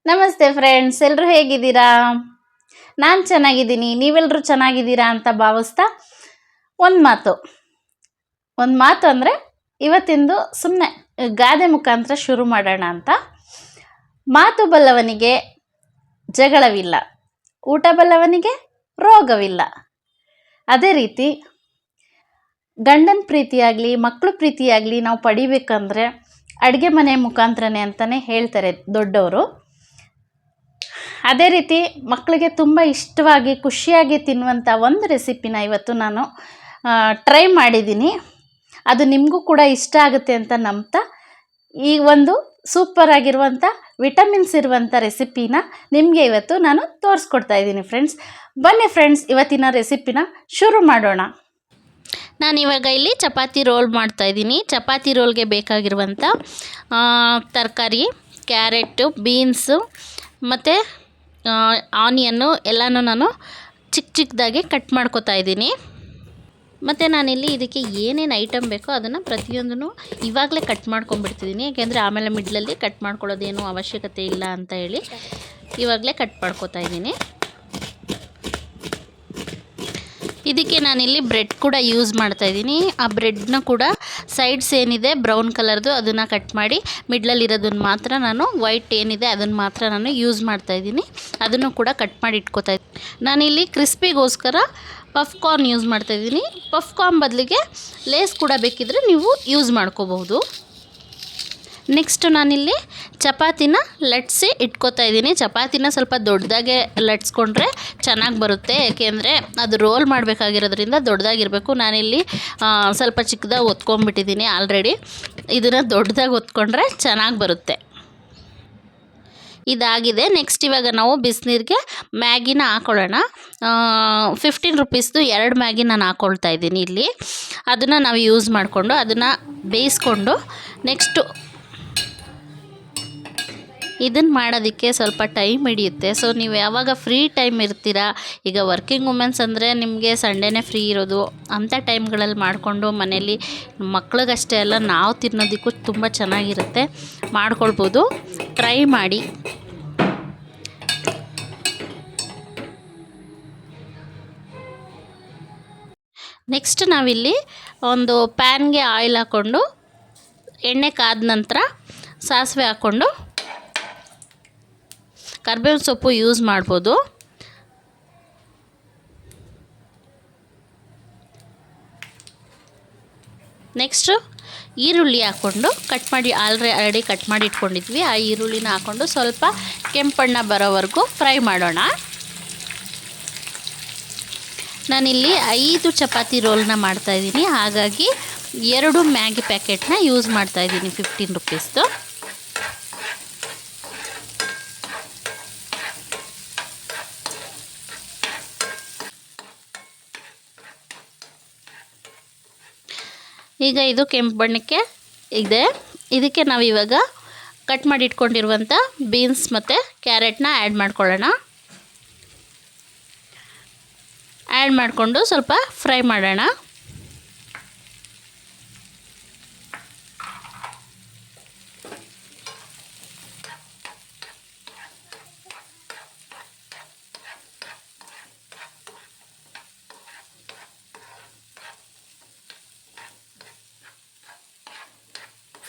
ನಮಸ್ತೆ ಫ್ರೆಂಡ್ಸ್, ಎಲ್ಲರೂ ಹೇಗಿದ್ದೀರಾ? ನಾನು ಚೆನ್ನಾಗಿದ್ದೀನಿ. ನೀವೆಲ್ಲರೂ ಚೆನ್ನಾಗಿದ್ದೀರಾ ಅಂತ ಭಾವಿಸ್ತಾ ಒಂದು ಮಾತು ಅಂದರೆ ಇವತ್ತಿಂದು ಸುಮ್ಮನೆ ಗಾದೆ ಮುಖಾಂತರ ಶುರು ಮಾಡೋಣ ಅಂತ. ಮಾತು ಬಲ್ಲವನಿಗೆ ಜಗಳವಿಲ್ಲ, ಊಟ ಬಲ್ಲವನಿಗೆ ರೋಗವಿಲ್ಲ. ಅದೇ ರೀತಿ ಗಂಡನ ಪ್ರೀತಿಯಾಗಲಿ ಮಕ್ಕಳು ಪ್ರೀತಿಯಾಗಲಿ ನಾವು ಪಡಿಬೇಕಂದ್ರೆ ಅಡುಗೆ ಮನೆ ಮುಖಾಂತರನೇ ಅಂತಲೇ ಹೇಳ್ತಾರೆ ದೊಡ್ಡವರು. ಅದೇ ರೀತಿ ಮಕ್ಕಳಿಗೆ ತುಂಬ ಇಷ್ಟವಾಗಿ ಖುಷಿಯಾಗಿ ತಿನ್ನುವಂಥ ಒಂದು ರೆಸಿಪಿನ ಇವತ್ತು ನಾನು ಟ್ರೈ ಮಾಡಿದ್ದೀನಿ. ಅದು ನಿಮಗೂ ಕೂಡ ಇಷ್ಟ ಆಗುತ್ತೆ ಅಂತ ನಂಬ್ತಾ ಈ ಒಂದು ಸೂಪರ್ ಆಗಿರುವಂಥ ವಿಟಮಿನ್ಸ್ ಇರುವಂಥ ರೆಸಿಪಿನ ನಿಮಗೆ ಇವತ್ತು ನಾನು ತೋರಿಸ್ಕೊಡ್ತಾ ಇದ್ದೀನಿ ಫ್ರೆಂಡ್ಸ್. ಬನ್ನಿ ಫ್ರೆಂಡ್ಸ್, ಇವತ್ತಿನ ರೆಸಿಪಿನ ಶುರು ಮಾಡೋಣ. ನಾನಿವಾಗ ಇಲ್ಲಿ ಚಪಾತಿ ರೋಲ್ ಮಾಡ್ತಾಯಿದ್ದೀನಿ. ಚಪಾತಿ ರೋಲ್ಗೆ ಬೇಕಾಗಿರುವಂಥ ತರಕಾರಿ ಕ್ಯಾರೆಟು, ಬೀನ್ಸು ಮತ್ತು ಆನಿಯನ್ನು ಎಲ್ಲನೂ ನಾನು ಚಿಕ್ಕದಾಗಿ ಕಟ್ ಮಾಡ್ಕೊತಾ ಇದ್ದೀನಿ. ಮತ್ತು ನಾನಿಲ್ಲಿ ಇದಕ್ಕೆ ಏನೇನು ಐಟಮ್ ಬೇಕೋ ಅದನ್ನು ಪ್ರತಿಯೊಂದನ್ನು ಇವಾಗಲೇ ಕಟ್ ಮಾಡ್ಕೊಂಡ್ಬಿಡ್ತಿದ್ದೀನಿ. ಯಾಕೆಂದರೆ ಆಮೇಲೆ ಮಿಡ್ಲಲ್ಲಿ ಕಟ್ ಮಾಡ್ಕೊಳ್ಳೋದೇನು ಅವಶ್ಯಕತೆ ಇಲ್ಲ ಅಂತ ಹೇಳಿ ಇವಾಗಲೇ ಕಟ್ ಮಾಡ್ಕೊತಾ ಇದ್ದೀನಿ. ಇದಕ್ಕೆ ನಾನಿಲ್ಲಿ ಬ್ರೆಡ್ ಕೂಡ ಯೂಸ್ ಮಾಡ್ತಾಯಿದ್ದೀನಿ. ಆ ಬ್ರೆಡ್ನ ಕೂಡ ಸೈಡ್ಸ್ ಏನಿದೆ ಬ್ರೌನ್ ಕಲರ್ದು ಅದನ್ನು ಕಟ್ ಮಾಡಿ ಮಿಡ್ಲಲ್ಲಿರೋದನ್ನು ಮಾತ್ರ ನಾನು ವೈಟ್ ಏನಿದೆ ಅದನ್ನು ಮಾತ್ರ ನಾನು ಯೂಸ್ ಮಾಡ್ತಾಯಿದ್ದೀನಿ. ಅದನ್ನು ಕೂಡ ಕಟ್ ಮಾಡಿ ಇಟ್ಕೋತಾ ಇದ್ದೀನಿ. ನಾನಿಲ್ಲಿ ಕ್ರಿಸ್ಪಿಗೋಸ್ಕರ ಪಫ್ಕಾರ್ನ್ ಯೂಸ್ ಮಾಡ್ತಾಯಿದ್ದೀನಿ. ಪಫ್ಕಾರ್ನ್ ಬದಲಿಗೆ ಲೇಸ್ ಕೂಡ ಬೇಕಿದ್ದರೆ ನೀವು ಯೂಸ್ ಮಾಡ್ಕೋಬಹುದು. ನೆಕ್ಸ್ಟ್ ನಾನಿಲ್ಲಿ ಚಪಾತಿನ ಲಟ್ಸಿ ಇಟ್ಕೋತಾ ಇದ್ದೀನಿ. ಚಪಾತಿನ ಸ್ವಲ್ಪ ದೊಡ್ಡದಾಗೆ ಲಟ್ಸ್ಕೊಂಡ್ರೆ ಚೆನ್ನಾಗಿ ಬರುತ್ತೆ. ಏಕೆಂದರೆ ಅದು ರೋಲ್ ಮಾಡಬೇಕಾಗಿರೋದ್ರಿಂದ ದೊಡ್ಡದಾಗಿರಬೇಕು. ನಾನಿಲ್ಲಿ ಸ್ವಲ್ಪ ಚಿಕ್ಕದಾಗಿ ಒತ್ಕೊಂಡ್ಬಿಟ್ಟಿದ್ದೀನಿ ಆಲ್ರೆಡಿ. ಇದನ್ನು ದೊಡ್ಡದಾಗಿ ಒತ್ಕೊಂಡ್ರೆ ಚೆನ್ನಾಗಿ ಬರುತ್ತೆ. ಇದಾಗಿದೆ. ನೆಕ್ಸ್ಟ್ ಇವಾಗ ನಾವು ಬಿಸಿನೀರಿಗೆ ಮ್ಯಾಗಿನ ಹಾಕೊಳ್ಳೋಣ. 15 ರುಪೀಸ್ದು 2 ಮ್ಯಾಗಿ ನಾನು ಹಾಕ್ಕೊಳ್ತಾ ಇದ್ದೀನಿ ಇಲ್ಲಿ. ಅದನ್ನು ನಾವು ಯೂಸ್ ಮಾಡಿಕೊಂಡು ಅದನ್ನು ಬೇಯಿಸ್ಕೊಂಡು ನೆಕ್ಸ್ಟು ಇದನ್ನು ಮಾಡೋದಕ್ಕೆ ಸ್ವಲ್ಪ ಟೈಮ್ ಹಿಡಿಯುತ್ತೆ. ಸೊ ನೀವು ಯಾವಾಗ ಫ್ರೀ ಟೈಮ್ ಇರ್ತೀರಾ, ಈಗ ವರ್ಕಿಂಗ್ ವುಮೆನ್ಸ್ ಅಂದರೆ ನಿಮಗೆ ಸಂಡೇನೇ ಫ್ರೀ ಇರೋದು, ಅಂಥ ಟೈಮ್ಗಳಲ್ಲಿ ಮಾಡಿಕೊಂಡು ಮನೇಲಿ ಮಕ್ಳಿಗಷ್ಟೇ ಅಲ್ಲ ನಾವು ತಿನ್ನೋದಕ್ಕೂ ತುಂಬ ಚೆನ್ನಾಗಿರುತ್ತೆ, ಮಾಡ್ಕೊಳ್ಬೋದು. ಟ್ರೈ ಮಾಡಿ. ನೆಕ್ಸ್ಟ್ ನಾವಿಲ್ಲಿ ಒಂದು ಪ್ಯಾನ್ಗೆ ಆಯಿಲ್ ಹಾಕ್ಕೊಂಡು ಎಣ್ಣೆ ಕಾದ ನಂತರ ಸಾಸಿವೆ ಹಾಕ್ಕೊಂಡು ಕರ್ಬೇವಿನ ಸೊಪ್ಪು ಯೂಸ್ ಮಾಡ್ಬೋದು. ನೆಕ್ಸ್ಟು ಈರುಳ್ಳಿ ಹಾಕ್ಕೊಂಡು ಆಲ್ರೆಡಿ ಕಟ್ ಮಾಡಿ ಇಟ್ಕೊಂಡಿದ್ವಿ. ಆ ಈರುಳ್ಳಿನ ಹಾಕ್ಕೊಂಡು ಸ್ವಲ್ಪ ಕೆಂಪಣ್ಣ ಬರೋವರೆಗೂ ಫ್ರೈ ಮಾಡೋಣ. ನಾನಿಲ್ಲಿ 5 ಚಪಾತಿ ರೋಲ್ನ ಮಾಡ್ತಾಯಿದ್ದೀನಿ. ಹಾಗಾಗಿ 2 ಮ್ಯಾಗಿ ಪ್ಯಾಕೆಟ್ನ ಯೂಸ್ ಮಾಡ್ತಾಯಿದ್ದೀನಿ 15 ರುಪೀಸ್ದು. ಈಗ ಇದು ಕೆಂಪು ಬಣ್ಣಕ್ಕೆ ಇದೆ. ಇದಕ್ಕೆ ನಾವು ಇವಾಗ ಕಟ್ ಮಾಡಿ ಇಟ್ಕೊಂಡಿರುವಂಥ ಬೀನ್ಸ್ ಮತ್ತು ಕ್ಯಾರೆಟ್ನ ಆ್ಯಡ್ ಮಾಡ್ಕೊಳ್ಳೋಣ. ಆ್ಯಡ್ ಮಾಡಿಕೊಂಡು ಸ್ವಲ್ಪ ಫ್ರೈ ಮಾಡೋಣ.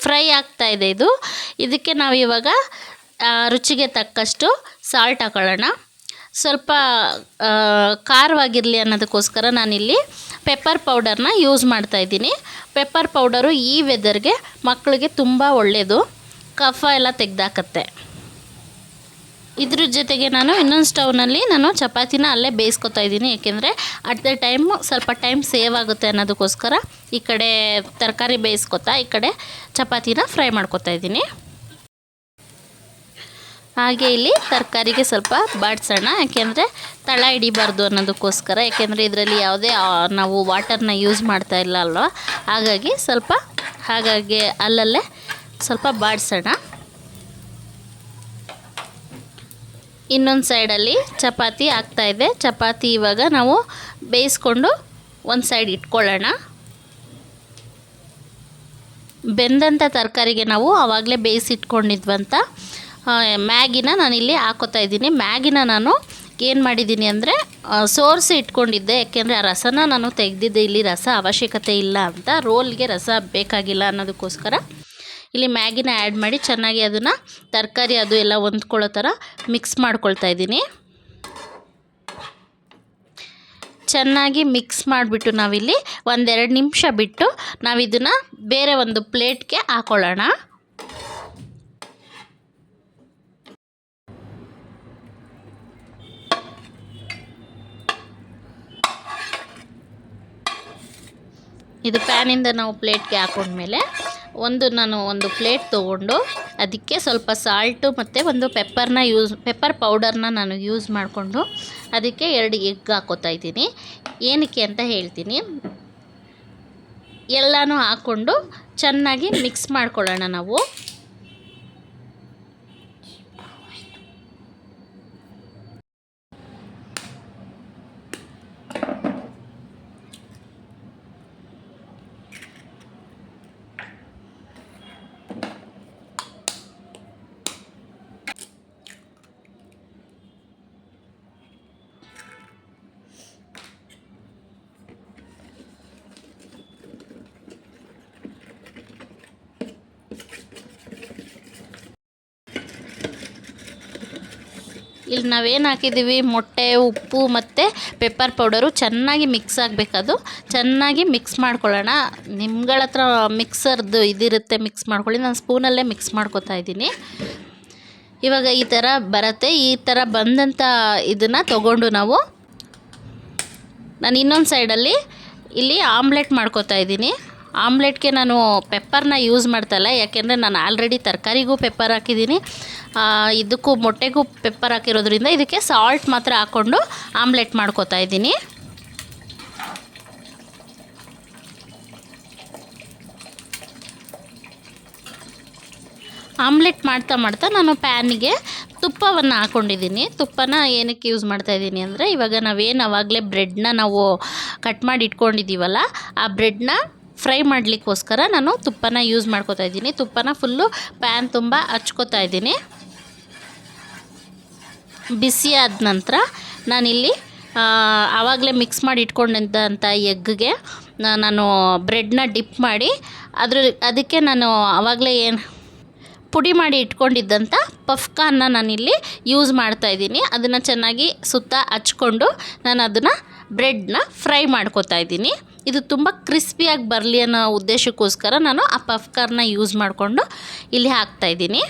ಫ್ರೈ ಆಗ್ತಾ ಇದೆ ಇದು. ಇದಕ್ಕೆ ನಾವು ಇವಾಗ ರುಚಿಗೆ ತಕ್ಕಷ್ಟು ಸಾಲ್ಟ್ ಹಾಕೊಳ್ಳೋಣ. ಸ್ವಲ್ಪ ಖಾರವಾಗಿರಲಿ ಅನ್ನೋದಕ್ಕೋಸ್ಕರ ನಾನಿಲ್ಲಿ ಪೆಪ್ಪರ್ ಪೌಡರ್ನ ಯೂಸ್ ಮಾಡ್ತಾಯಿದ್ದೀನಿ. ಪೆಪ್ಪರ್ ಪೌಡರು ಈ ವೆದರ್ಗೆ ಮಕ್ಕಳಿಗೆ ತುಂಬ ಒಳ್ಳೆಯದು, ಕಫ ಎಲ್ಲ ತೆಗೆದಾಕತ್ತೆ. ಇದ್ರ ಜೊತೆಗೆ ನಾನು ಇನ್ನೊಂದು ಸ್ಟವ್ನಲ್ಲಿ ಚಪಾತಿನ ಅಲ್ಲೇ ಬೇಯಿಸ್ಕೊತಾ ಇದ್ದೀನಿ. ಏಕೆಂದರೆ ಅಟ್ ದ ಟೈಮ್ ಸ್ವಲ್ಪ ಟೈಮ್ ಸೇವ್ ಆಗುತ್ತೆ ಅನ್ನೋದಕ್ಕೋಸ್ಕರ ಈ ಕಡೆ ತರಕಾರಿ ಬೇಯಿಸ್ಕೊತಾ ಈ ಕಡೆ ಚಪಾತಿನ ಫ್ರೈ ಮಾಡ್ಕೊತಾ ಇದ್ದೀನಿ. ಹಾಗೆ ಇಲ್ಲಿ ತರಕಾರಿಗೆ ಸ್ವಲ್ಪ ಬಾಡಿಸೋಣ, ಯಾಕೆಂದರೆ ತಳ ಹಿಡಿಬಾರ್ದು ಅನ್ನೋದಕ್ಕೋಸ್ಕರ. ಯಾಕೆಂದರೆ ಇದರಲ್ಲಿ ಯಾವುದೇ ನಾವು ವಾಟರ್ನ ಯೂಸ್ ಮಾಡ್ತಾ ಇಲ್ಲ ಅಲ್ವ, ಹಾಗಾಗಿ ಅಲ್ಲಲ್ಲೇ ಸ್ವಲ್ಪ ಬಾಡಿಸೋಣ. ಇನ್ನೊಂದು ಸೈಡಲ್ಲಿ ಚಪಾತಿ ಆಗ್ತಾಯಿದೆ. ಚಪಾತಿ ಇವಾಗ ನಾವು ಬೇಯಿಸ್ಕೊಂಡು ಒಂದು ಸೈಡ್ ಇಟ್ಕೊಳ್ಳೋಣ. ಬೆಂದಂಥ ತರಕಾರಿಗೆ ನಾವು ಆವಾಗಲೇ ಬೇಯಿಸಿಟ್ಕೊಂಡಿದ್ವಂಥ ಮ್ಯಾಗಿನ ನಾನಿಲ್ಲಿ ಹಾಕೋತಾ ಇದ್ದೀನಿ. ಮ್ಯಾಗಿನ ನಾನು ಏನು ಮಾಡಿದ್ದೀನಿ ಅಂದರೆ ಸೋರಿಸಿ ಇಟ್ಕೊಂಡಿದ್ದೆ, ಯಾಕೆಂದರೆ ಆ ರಸನ ನಾನು ತೆಗೆದಿದ್ದೆ. ಇಲ್ಲಿ ರಸ ಅವಶ್ಯಕತೆ ಇಲ್ಲ ಅಂತ, ರೋಲ್ಗೆ ರಸ ಬೇಕಾಗಿಲ್ಲ ಅನ್ನೋದಕ್ಕೋಸ್ಕರ ಇಲ್ಲಿ ಮ್ಯಾಗಿನ ಆ್ಯಡ್ ಮಾಡಿ ಚೆನ್ನಾಗಿ ಅದನ್ನು ತರಕಾರಿ ಅದು ಎಲ್ಲ ಹೊಂದ್ಕೊಳ್ಳೋ ಥರ ಮಿಕ್ಸ್ ಮಾಡ್ಕೊಳ್ತಾ ಇದ್ದೀನಿ. ಚೆನ್ನಾಗಿ ಮಿಕ್ಸ್ ಮಾಡಿಬಿಟ್ಟು ನಾವಿಲ್ಲಿ 1-2 ನಿಮಿಷ ಬಿಟ್ಟು ನಾವಿದನ್ನು ಬೇರೆ ಒಂದು ಪ್ಲೇಟ್ಗೆ ಹಾಕೊಳ್ಳೋಣ. ಇದು ಪ್ಯಾನಿಂದ ನಾವು ಪ್ಲೇಟ್ಗೆ ಹಾಕೊಂಡ್ಮೇಲೆ ನಾನು ಒಂದು ಪ್ಲೇಟ್ ತೊಗೊಂಡು ಅದಕ್ಕೆ ಸ್ವಲ್ಪ ಸಾಲ್ಟು ಮತ್ತು ಒಂದು ಪೆಪ್ಪರ್ ಪೌಡರ್ನ ನಾನು ಯೂಸ್ ಮಾಡಿಕೊಂಡು ಅದಕ್ಕೆ 2 ಎಗ್ ಹಾಕೋತಾ ಇದ್ದೀನಿ. ಏನಕ್ಕೆ ಅಂತ ಹೇಳ್ತೀನಿ. ಎಲ್ಲನೂ ಹಾಕ್ಕೊಂಡು ಚೆನ್ನಾಗಿ ಮಿಕ್ಸ್ ಮಾಡ್ಕೊಳ್ಳೋಣ ನಾವು. ಇಲ್ಲಿ ನಾವೇನು ಹಾಕಿದ್ದೀವಿ, ಮೊಟ್ಟೆ, ಉಪ್ಪು ಮತ್ತು ಪೆಪ್ಪರ್ ಪೌಡರು ಚೆನ್ನಾಗಿ ಮಿಕ್ಸ್ ಆಗಬೇಕದು. ಚೆನ್ನಾಗಿ ಮಿಕ್ಸ್ ಮಾಡ್ಕೊಳ್ಳೋಣ. ನಿಮ್ಗಳ ಹತ್ರ ಮಿಕ್ಸರ್ದು ಇದಿರುತ್ತೆ, ಮಿಕ್ಸ್ ಮಾಡ್ಕೊಳ್ಳಿ. ನಾನು ಸ್ಪೂನಲ್ಲೇ ಮಿಕ್ಸ್ ಮಾಡ್ಕೊತಾ ಇದ್ದೀನಿ. ಇವಾಗ ಈ ಥರ ಬರುತ್ತೆ. ಈ ಥರ ಬಂದಂಥ ಇದನ್ನು ತೊಗೊಂಡು ನಾನು ಇನ್ನೊಂದು ಸೈಡಲ್ಲಿ ಇಲ್ಲಿ ಆಮ್ಲೆಟ್ ಮಾಡ್ಕೊತಾ ಇದ್ದೀನಿ. ಆಮ್ಲೆಟ್ಗೆ ನಾನು ಪೆಪ್ಪರ್ನ ಯೂಸ್ ಮಾಡ್ತಾಯಿಲ್ಲ, ಯಾಕೆಂದರೆ ನಾನು ಆಲ್ರೆಡಿ ತರಕಾರಿಗೂ ಪೆಪ್ಪರ್ ಹಾಕಿದ್ದೀನಿ, ಇದಕ್ಕೂ ಮೊಟ್ಟೆಗೂ ಪೆಪ್ಪರ್ ಹಾಕಿರೋದ್ರಿಂದ ಇದಕ್ಕೆ ಸಾಲ್ಟ್ ಮಾತ್ರ ಹಾಕ್ಕೊಂಡು ಆಮ್ಲೆಟ್ ಮಾಡ್ಕೊತಾ ಇದ್ದೀನಿ. ಆಮ್ಲೆಟ್ ಮಾಡ್ತಾ ನಾನು ಪ್ಯಾನಿಗೆ ತುಪ್ಪವನ್ನು ಹಾಕ್ಕೊಂಡಿದ್ದೀನಿ. ತುಪ್ಪನ ಏನಕ್ಕೆ ಯೂಸ್ ಮಾಡ್ತಾಯಿದ್ದೀನಿ ಅಂದರೆ, ಇವಾಗ ಆವಾಗಲೇ ಬ್ರೆಡ್ನ ನಾವು ಕಟ್ ಮಾಡಿ ಇಟ್ಕೊಂಡಿದ್ದೀವಲ್ಲ, ಆ ಬ್ರೆಡ್ನ ಫ್ರೈ ಮಾಡಲಿಕ್ಕೋಸ್ಕರ ನಾನು ತುಪ್ಪನ ಯೂಸ್ ಮಾಡ್ಕೊತಾ ಇದ್ದೀನಿ. ತುಪ್ಪನ ಫುಲ್ಲು ಪ್ಯಾನ್ ತುಂಬ ಹಚ್ಕೋತಾ ಇದ್ದೀನಿ. ಬಿಸಿ ಆದ ನಂತರ ನಾನಿಲ್ಲಿ ಆವಾಗಲೇ ಮಿಕ್ಸ್ ಮಾಡಿ ಇಟ್ಕೊಂಡಿದ್ದಂಥ ಎಗ್ಗೆ ನಾನು ಬ್ರೆಡ್ನ ಡಿಪ್ ಮಾಡಿ ಅದಕ್ಕೆ ನಾನು ಆವಾಗಲೇ ಪುಡಿ ಮಾಡಿ ಇಟ್ಕೊಂಡಿದ್ದಂಥ ಪಫ್ಕಾರ್ನ್ನ ನಾನಿಲ್ಲಿ ಯೂಸ್ ಮಾಡ್ತಾಯಿದ್ದೀನಿ. ಅದನ್ನು ಚೆನ್ನಾಗಿ ಸುತ್ತ ಹಚ್ಕೊಂಡು ನಾನು ಅದನ್ನು ಬ್ರೆಡ್ನ ಫ್ರೈ ಮಾಡ್ಕೊತಾ ಇದ್ದೀನಿ. ಇದು ತುಂಬ ಕ್ರಿಸ್ಪಿಯಾಗಿ ಬರಲಿ ಅನ್ನೋ ಉದ್ದೇಶಕ್ಕೋಸ್ಕರ ನಾನು ಆ ಪಫ್ಕಾರ್ನ್ನ ಯೂಸ್ ಮಾಡಿಕೊಂಡು ಇಲ್ಲಿ ಹಾಕ್ತಾಯಿದ್ದೀನಿ.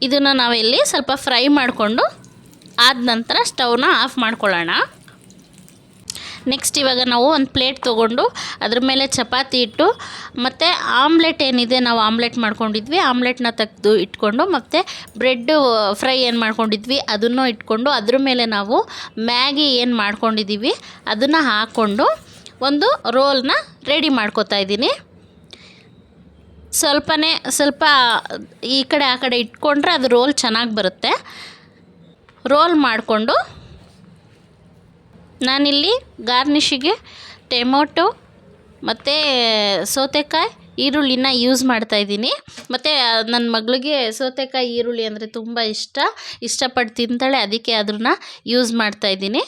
ಇದನ್ನು ನಾವಿಲ್ಲಿ ಸ್ವಲ್ಪ ಫ್ರೈ ಮಾಡಿಕೊಂಡು ಆದ ನಂತರ ಸ್ಟವ್ನ ಆಫ್ ಮಾಡ್ಕೊಳ್ಳೋಣ. ನೆಕ್ಸ್ಟ್ ಇವಾಗ ನಾವು ಒಂದು ಪ್ಲೇಟ್ ತೊಗೊಂಡು ಅದ್ರ ಮೇಲೆ ಚಪಾತಿ ಇಟ್ಟು ಮತ್ತು ಆಮ್ಲೆಟ್ ಏನಿದೆ, ನಾವು ಆಮ್ಲೆಟ್ ಮಾಡ್ಕೊಂಡಿದ್ವಿ, ಆಮ್ಲೆಟ್ನ ತೆಗೆದು ಇಟ್ಕೊಂಡು ಮತ್ತು ಬ್ರೆಡ್ಡು ಫ್ರೈ ಏನು ಮಾಡ್ಕೊಂಡಿದ್ವಿ ಅದನ್ನು ಇಟ್ಕೊಂಡು ಅದ್ರ ಮೇಲೆ ನಾವು ಮ್ಯಾಗಿ ಏನು ಮಾಡ್ಕೊಂಡಿದ್ದೀವಿ ಅದನ್ನು ಹಾಕ್ಕೊಂಡು ಒಂದು ರೋಲ್ನ ರೆಡಿ ಮಾಡ್ಕೊತಾ ಇದ್ದೀನಿ. ಸ್ವಲ್ಪ ಈ ಕಡೆ ಆ ಕಡೆ ಇಟ್ಕೊಂಡ್ರೆ ಅದು ರೋಲ್ ಚೆನ್ನಾಗಿ ಬರುತ್ತೆ. ರೋಲ್ ಮಾಡಿಕೊಂಡು ನಾನಿಲ್ಲಿ ಗಾರ್ನಿಷಿಗೆ ಟೊಮೊಟೊ ಮತ್ತು ಸೌತೆಕಾಯಿ, ಈರುಳ್ಳಿನ ಯೂಸ್ ಮಾಡ್ತಾಯಿದ್ದೀನಿ. ಮತ್ತು ನನ್ನ ಮಗಳಿಗೆ ಸೌತೆಕಾಯಿ ಈರುಳ್ಳಿ ಅಂದರೆ ತುಂಬ ಇಷ್ಟಪಟ್ಟು ತಿಂತಾಳೆ, ಅದಕ್ಕೆ ಅದನ್ನ ಯೂಸ್ ಮಾಡ್ತಾಯಿದ್ದೀನಿ.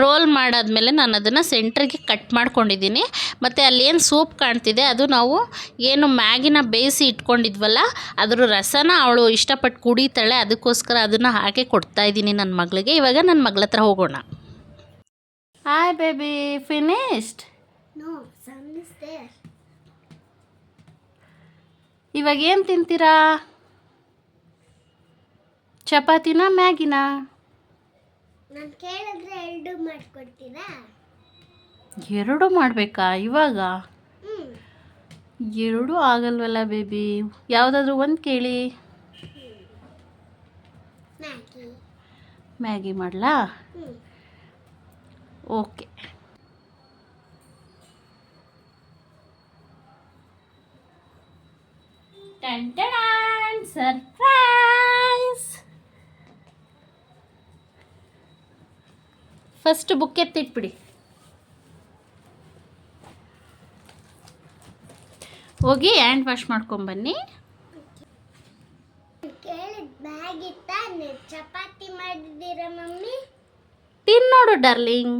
ರೋಲ್ ಮಾಡಾದಮೇಲೆ ನಾನು ಅದನ್ನು ಸೆಂಟ್ರಿಗೆ ಕಟ್ ಮಾಡ್ಕೊಂಡಿದ್ದೀನಿ. ಮತ್ತು ಅಲ್ಲೇನು ಸೂಪ್ ಕಾಣ್ತಿದೆ ಅದು ನಾವು ಏನು ಮ್ಯಾಗಿನ ಬೇಯಿಸಿ ಇಟ್ಕೊಂಡಿದ್ವಲ್ಲ ಅದ್ರ ರಸನ ಅವಳು ಇಷ್ಟಪಟ್ಟು ಕುಡಿತಾಳೆ, ಅದಕ್ಕೋಸ್ಕರ ಅದನ್ನು ಹಾಕಿ ಕೊಡ್ತಾಯಿದ್ದೀನಿ ನನ್ನ ಮಗಳಿಗೆ. ಇವಾಗ ನನ್ನ ಮಗಳ ಹತ್ರ ಹೋಗೋಣ. Hi baby, finished? No, some is there. ಇವಾಗ ಏನು ತಿಂತೀರಾ? ಚಪಾತಿನ ಮ್ಯಾಗಿನ? ನಾನು ಕೇಳಿದ್ರೆ 2 ಮಾಡ್ಕೊಡ್ತೀರಾ? 2 ಮಾಡಬೇಕಾ ಇವಾಗ? 2 ಆಗಲ್ವಲ್ಲ ಬೇಬಿ, ಯಾವುದಾದ್ರೂ ಒಂದು ಕೇಳಿ. ಮ್ಯಾಗಿ ಮಾಡಲಾ? ಓಕೆ. ಸರ್ಪ್ರೈಸ್! ಫಸ್ಟ್ ಬುಕ್ ಎತ್ತಿಟ್ಬಿಡಿ. ಹೋಗಿ ಹ್ಯಾಂಡ್ ವಾಶ್ ಮಾಡ್ಕೊಂಬನ್ನಿ. ಕೇಳಿದ ಬ್ಯಾಗ್ ಇತ್ತಾನೆ ಚಪಾತಿ ಮಾಡಿದ್ದೀರಾ ಮಮ್ಮಿ? ತಿನ್ನೋಡು ಡಾರ್ಲಿಂಗ್.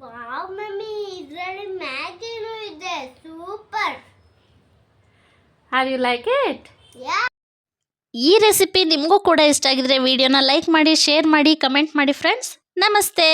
ವಾವ್ ಮಮ್ಮಿ, ಇದರಲ್ಲಿ ಮ್ಯಾಗಿನೂ ಇದೆ, super. Are you like it? Yeah. ಈ ರೆಸಿಪಿ ನಿಮಗೂ ಕೂಡ ಇಷ್ಟ ಆಗಿದ್ರೆ ವಿಡಿಯೋನ ಲೈಕ್ ಮಾಡಿ, ಶೇರ್ ಮಾಡಿ, ಕಮೆಂಟ್ ಮಾಡಿ ಫ್ರೆಂಡ್ಸ್. ನಮಸ್ತೆ.